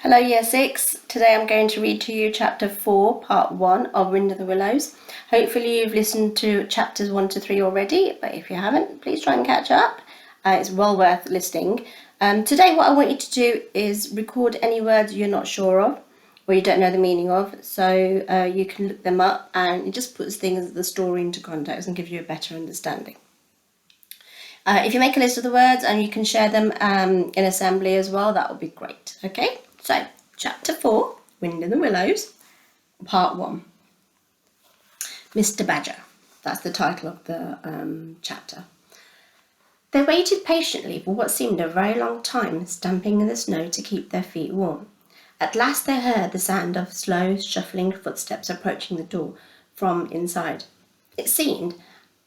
Hello Year 6, today I'm going to read to you Chapter 4, Part 1 of Wind of the Willows. Hopefully you've listened to Chapters 1 to 3 already, but if you haven't, please try and catch up. It's well worth listening. Today what I want you to do is record any words you're not sure of, or you don't know the meaning of, so you can look them up, and it just puts the story into context and gives you a better understanding. If you make a list of the words and you can share them in assembly as well, that would be great. Okay, so Chapter 4, Wind in the Willows, Part 1. Mr. Badger, that's the title of the chapter. They waited patiently for what seemed a very long time, stamping in the snow to keep their feet warm. At last they heard the sound of slow, shuffling footsteps approaching the door from inside. It seemed,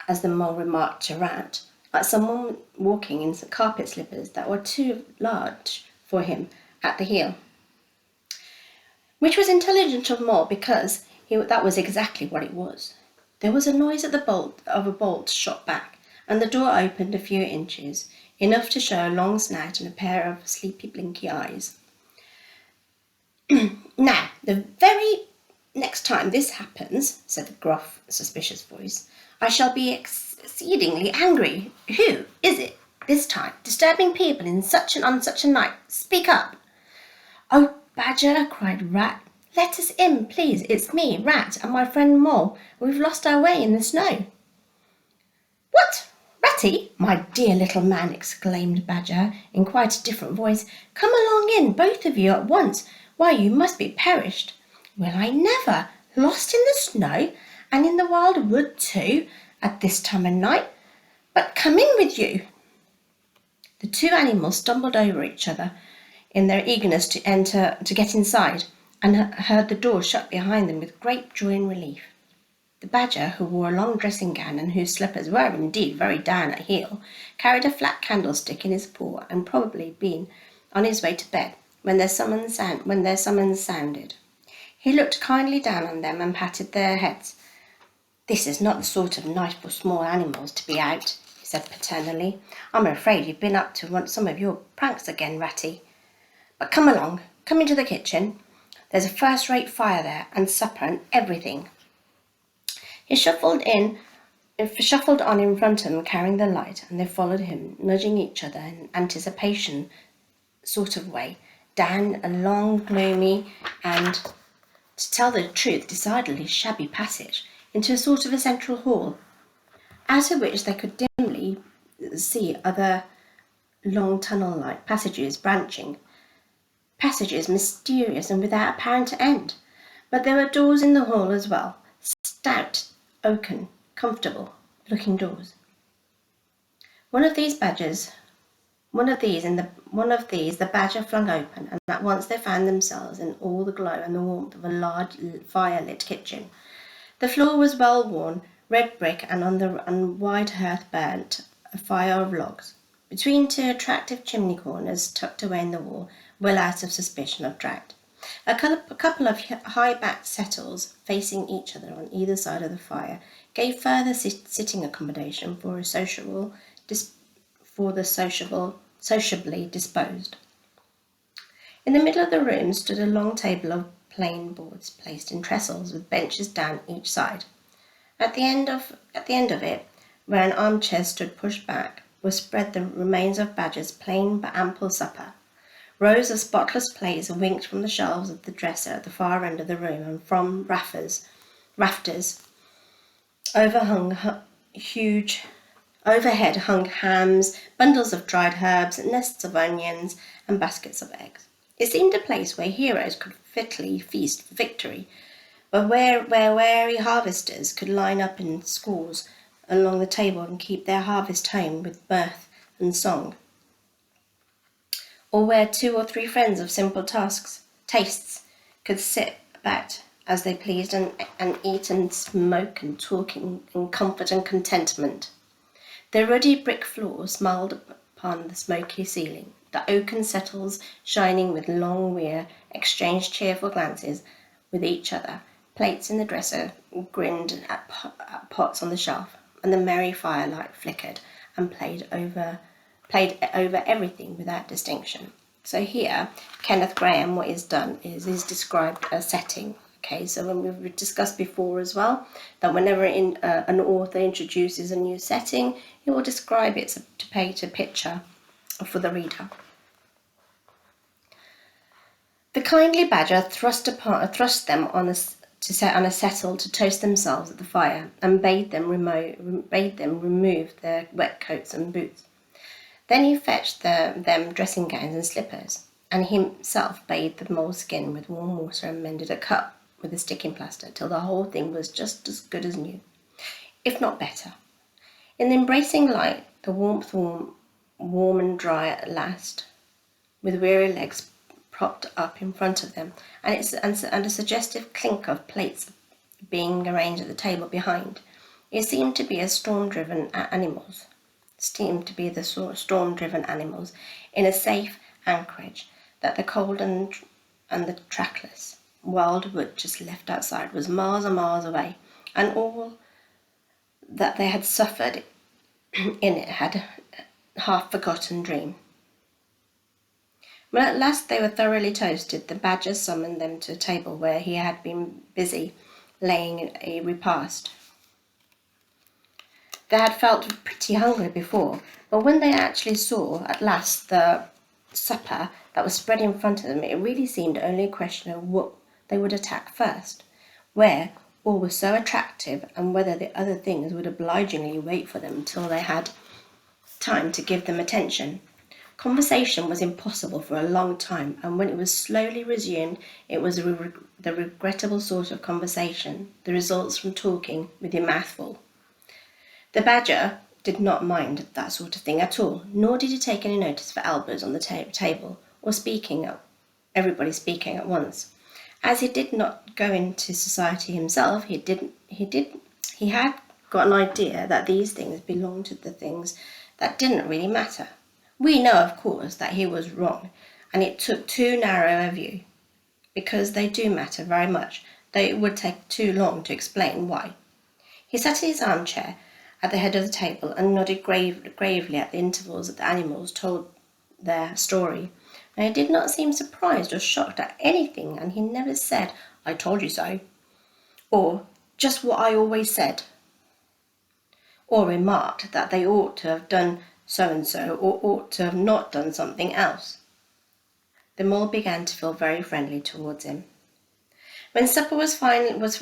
as the mole remarked to Rat, like someone walking in some carpet slippers that were too large for him at the heel. Which was intelligent of Mole because that was exactly what it was. There was a noise at the bolt of a bolt shot back, and the door opened a few inches, enough to show a long snout and a pair of sleepy blinky eyes. Now, the very next time this happens, said the gruff, suspicious voice, I shall be exceedingly angry. Who is it this time, disturbing people on such a night? Speak up. Oh, Badger, cried Rat. Let us in, please. It's me, Rat, and my friend Mole. We've lost our way in the snow. What? Ratty? My dear little man, exclaimed Badger in quite a different voice. Come along in, both of you at once. Why, you must be perished. Well, I never. Lost in the snow, and in the wild wood too, at this time of night. But come in with you. The two animals stumbled over each other in their eagerness to get inside, and heard the door shut behind them with great joy and relief. The Badger, who wore a long dressing gown and whose slippers were indeed very down at heel, carried a flat candlestick in his paw and probably been on his way to bed when their summons sounded. He looked kindly down on them and patted their heads. This is not the sort of night for small animals to be out, he said paternally. I'm afraid you've been up to some of your pranks again, Ratty. But come along, come into the kitchen. There's a first-rate fire there, and supper and everything. He shuffled on in front of them, carrying the light, and they followed him, nudging each other in anticipation sort of way, down a long, gloomy, and, to tell the truth, decidedly shabby passage, into a sort of a central hall, out of which they could dimly see other long tunnel-like passages branching, passages mysterious and without apparent end. But there were doors in the hall as well, stout, oaken, comfortable-looking doors. One of these the Badger flung open, and at once they found themselves in all the glow and the warmth of a large fire-lit kitchen. The floor was well-worn, red brick, and on the wide hearth burnt a fire of logs, between two attractive chimney corners tucked away in the wall, well out of suspicion of draught. A couple of high-backed settles facing each other on either side of the fire gave further sitting accommodation for the sociably disposed. In the middle of the room stood a long table of plain boards placed in trestles with benches down each side. At the end of it, where an armchair stood pushed back, were spread the remains of Badger's plain but ample supper. Rows of spotless plates winked from the shelves of the dresser at the far end of the room, and from rafters overhead hung hams, bundles of dried herbs, nests of onions, and baskets of eggs. It seemed a place where heroes could fitly feast for victory, but where weary harvesters could line up in schools along the table and keep their harvest home with mirth and song, or where 2 or 3 friends of simple tastes could sit about as they pleased and eat and smoke and talk in comfort and contentment. The ruddy brick floor smiled upon the smoky ceiling. The oaken settles, shining with long wear, exchanged cheerful glances with each other. Plates in the dresser grinned at pots on the shelf, and the merry firelight flickered and played over everything without distinction. So here, Kenneth Grahame, what he's done is he's described a setting. Okay, so when we've discussed before as well, that whenever an author introduces a new setting, he will describe it to paint a picture for the reader. The kindly badger thrust them on a settle to toast themselves at the fire, and bade them remove their wet coats and boots. Then he fetched them dressing gowns and slippers, and himself bathed the moleskin with warm water and mended a cut with a sticking plaster till the whole thing was just as good as new, if not better. In the embracing light, the warmth warm and dry at last, with weary legs propped up in front of them, and a suggestive clink of plates being arranged at the table behind. It seemed to be the storm-driven animals in a safe anchorage, that the cold and the trackless wild wood just left outside was miles and miles away, and all that they had suffered in it had half-forgotten dream. When at last they were thoroughly toasted, the badger summoned them to a table where he had been busy laying a repast. They had felt pretty hungry before, but when they actually saw at last the supper that was spread in front of them, it really seemed only a question of what they would attack first, where all was so attractive, and whether the other things would obligingly wait for them till they had time to give them attention. Conversation was impossible for a long time, and when it was slowly resumed, it was the regrettable sort of conversation, the results from talking with your mouth full. The badger did not mind that sort of thing at all, nor did he take any notice for elbows on the table, or everybody speaking at once. As he did not go into society himself, he had got an idea that these things belonged to the things that didn't really matter. We know, of course, that he was wrong, and it took too narrow a view, because they do matter very much, though it would take too long to explain why. He sat in his armchair at the head of the table and nodded gravely at the intervals that the animals told their story, and he did not seem surprised or shocked at anything, and he never said, "I told you so," or "just what I always said," or remarked that they ought to have done so-and-so, or ought to have not done something else. The mole began to feel very friendly towards him. When supper was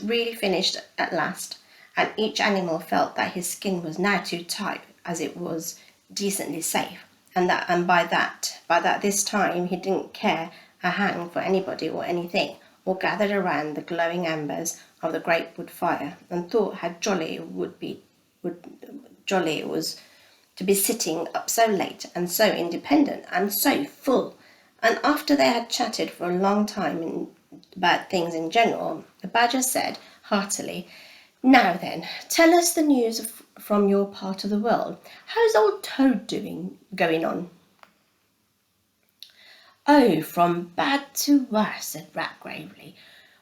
really finished at last, and each animal felt that his skin was now too tight, as it was decently safe, and by that this time he didn't care a hang for anybody or anything, or gathered around the glowing embers of the great wood fire, and thought how jolly it was to be sitting up so late, and so independent, and so full. And after they had chatted for a long time about things in general, the badger said heartily, "Now then, tell us the news from your part of the world. How's old Toad going on?" "Oh, from bad to worse," said Rat gravely,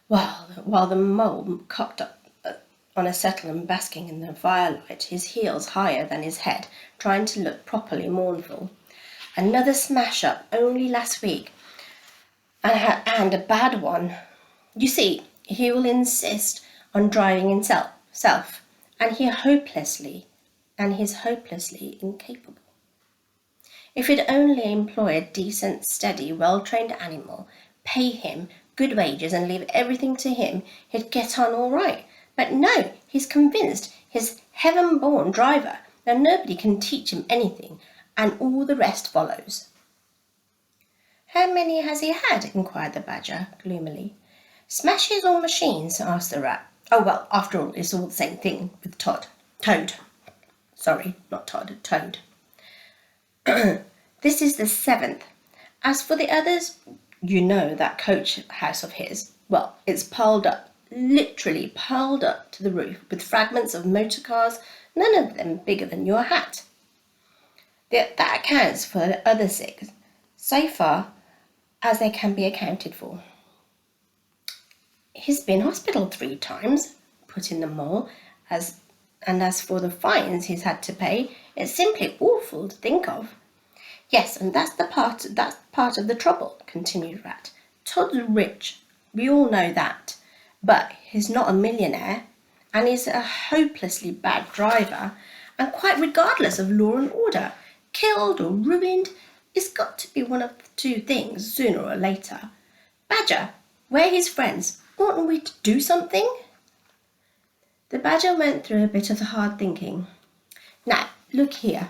while the mole cocked up on a settle and basking in the firelight, his heels higher than his head, trying to look properly mournful. "Another smash-up only last week, and a bad one. You see, he will insist on driving himself, and he's hopelessly incapable. If he'd only employ a decent, steady, well-trained animal, pay him good wages and leave everything to him, he'd get on all right. But no, he's convinced he's heaven-born driver, and nobody can teach him anything, and all the rest follows." "How many has he had?" inquired the badger gloomily. "Smashes or machines?" asked the rat. "Oh, well, after all, it's all the same thing with Toad. Sorry, not Todd, Toad. This is the 7th. As for the others, you know that coach house of his. Well, it's piled up, literally piled up to the roof with fragments of motor cars, none of them bigger than your hat. That accounts for the other 6, so far as they can be accounted for." "He's been hospital 3 times, put in the mole, and as for the fines he's had to pay, it's simply awful to think of. Yes, and that's part of the trouble, continued Rat. Todd's rich, we all know that, but he's not a millionaire, and he's a hopelessly bad driver, and quite regardless of law and order. Killed or ruined, it's got to be one of the two things sooner or later. Badger, we're his friends. Oughtn't we to do something? The Badger went through a bit of hard thinking. Now, look here,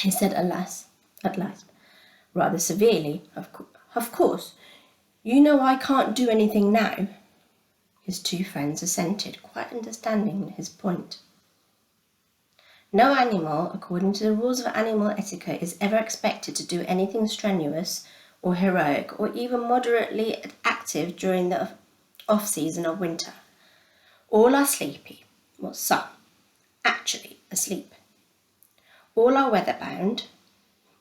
he said at last, rather severely. Of course, you know I can't do anything now. His two friends assented, quite understanding his point. No animal, according to the rules of animal etiquette, is ever expected to do anything strenuous or heroic or even moderately active during the off-season of winter. All are sleepy, well, some, actually asleep. All are weather-bound,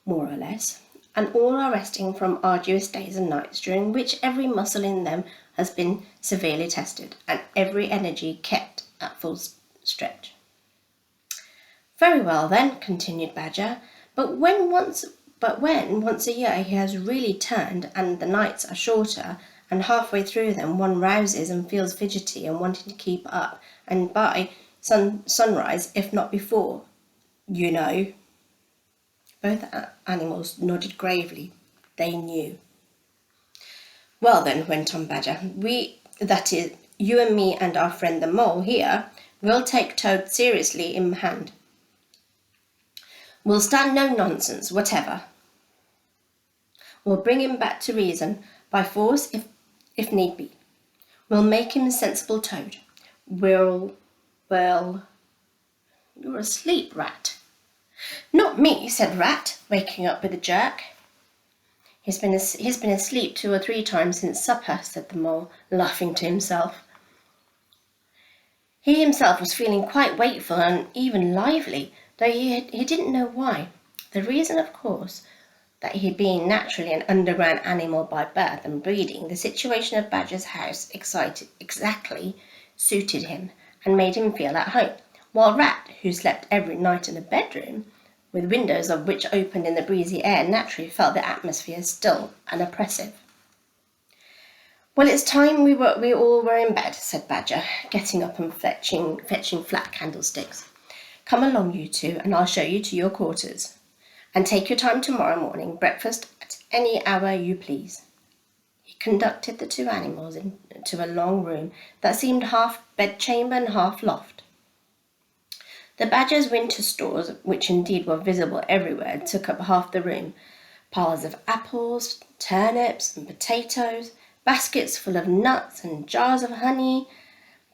more or less, and all are resting from arduous days and nights during which every muscle in them has been severely tested and every energy kept at full stretch. Very well then, continued Badger, but when once a year he has really turned and the nights are shorter and halfway through them one rouses and feels fidgety and wanting to keep up and by sunrise, if not before, you know. Both animals nodded gravely. They knew. Well then, went on Badger, that is, you and me and our friend the mole here, will take Toad seriously in hand. We'll stand no nonsense whatever. We'll bring him back to reason, by force if need be. We'll make him a sensible Toad. Well, you're asleep, Rat. Not me, said Rat, waking up with a jerk. He's been asleep 2 or 3 times since supper, said the Mole, laughing to himself. He himself was feeling quite wakeful and even lively, though he didn't know why. The reason, of course, that he being naturally an underground animal by birth and breeding, the situation of Badger's house exactly suited him and made him feel at home, while Rat, who slept every night in a bedroom, with windows of which opened in the breezy air, naturally felt the atmosphere still and oppressive. Well, it's time we all were in bed, said Badger, getting up and fetching flat candlesticks. Come along, you two, and I'll show you to your quarters. And take your time tomorrow morning, breakfast at any hour you please. He conducted the 2 animals into a long room that seemed half bedchamber and half loft. The Badger's winter stores, which indeed were visible everywhere, took up half the room. Piles of apples, turnips and potatoes, baskets full of nuts and jars of honey,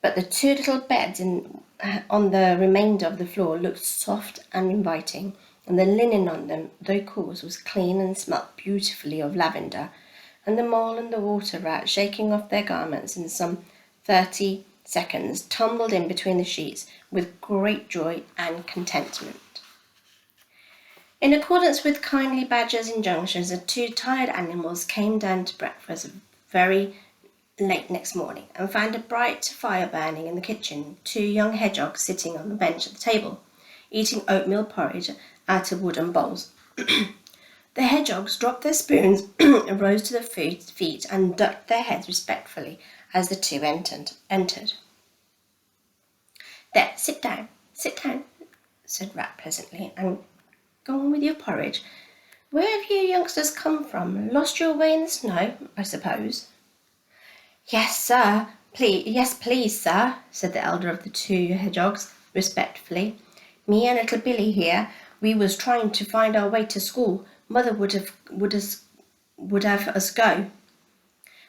but the 2 little beds on the remainder of the floor looked soft and inviting, and the linen on them, though coarse, was clean and smelt beautifully of lavender, and the Mole and the Water Rat, shaking off their garments in some 30 seconds, tumbled in between the sheets with great joy and contentment. In accordance with kindly Badger's injunctions, the 2 tired animals came down to breakfast very late next morning and found a bright fire burning in the kitchen, 2 young hedgehogs sitting on the bench at the table, eating oatmeal porridge out of wooden bowls. The hedgehogs dropped their spoons, rose to their feet and ducked their heads respectfully as the 2 entered. There, sit down, said Rat pleasantly, and go on with your porridge. Where have you youngsters come from? Lost your way in the snow, I suppose? Yes, please, sir, said the elder of the 2 hedgehogs, respectfully. Me and little Billy here, we was trying to find our way to school. Mother would have us go.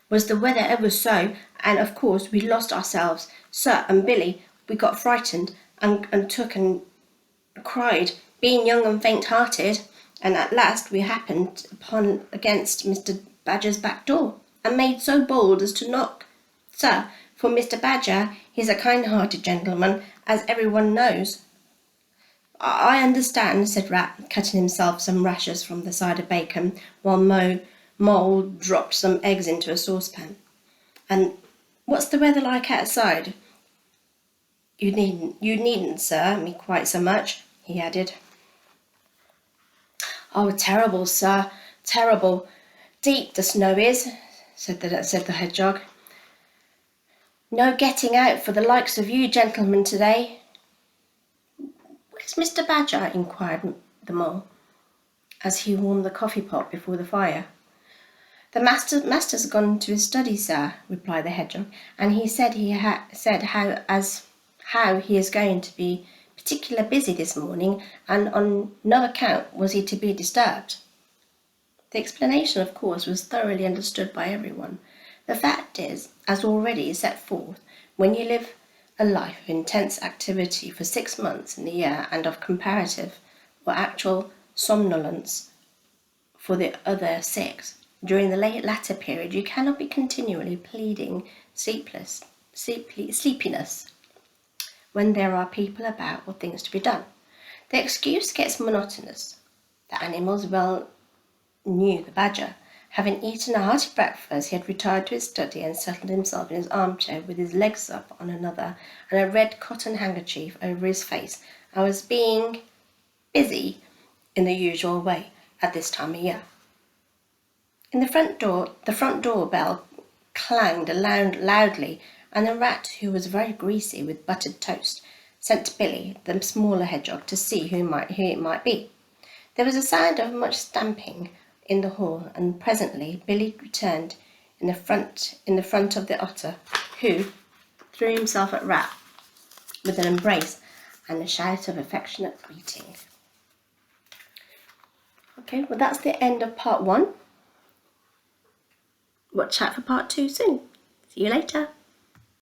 Was the weather ever so, and of course we lost ourselves, sir, and Billy, we got frightened and took and cried, being young and faint-hearted, and at last we happened against Mr. Badger's back door, and made so bold as to knock, sir, for Mr. Badger, he's a kind-hearted gentleman, as everyone knows. I understand, said Rat, cutting himself some rashers from the side of bacon, while Mole dropped some eggs into a saucepan. And what's the weather like outside? You needn't, sir, me quite so much, he added. Oh, terrible, sir, terrible. Deep the snow is, said the hedgehog. No getting out for the likes of you gentlemen today. Where's Mr. Badger? Inquired the mole, as he warmed the coffee pot before the fire. The master's gone to his study, sir, replied the hedgehog, and he said how he is going to be particular busy this morning, and on no account was he to be disturbed. The explanation, of course, was thoroughly understood by everyone. The fact is, as already set forth, when you live a life of intense activity for 6 months in the year and of comparative or actual somnolence for the other 6, during the latter period you cannot be continually pleading sleepiness when there are people about or things to be done. The excuse gets monotonous. The animals well knew the badger. Having eaten a hearty breakfast, he had retired to his study and settled himself in his armchair with his legs up on another and a red cotton handkerchief over his face, and was being busy in the usual way at this time of year. In the front door bell clanged loudly, and the rat, who was very greasy with buttered toast, sent Billy, the smaller hedgehog, to see who it might be. There was a sound of much stamping in the hall, and presently Billy returned in the front of the otter, who threw himself at Rat with an embrace and a shout of affectionate greeting. Okay, well that's the end of part 1. Watch out for part 2 soon. See you later.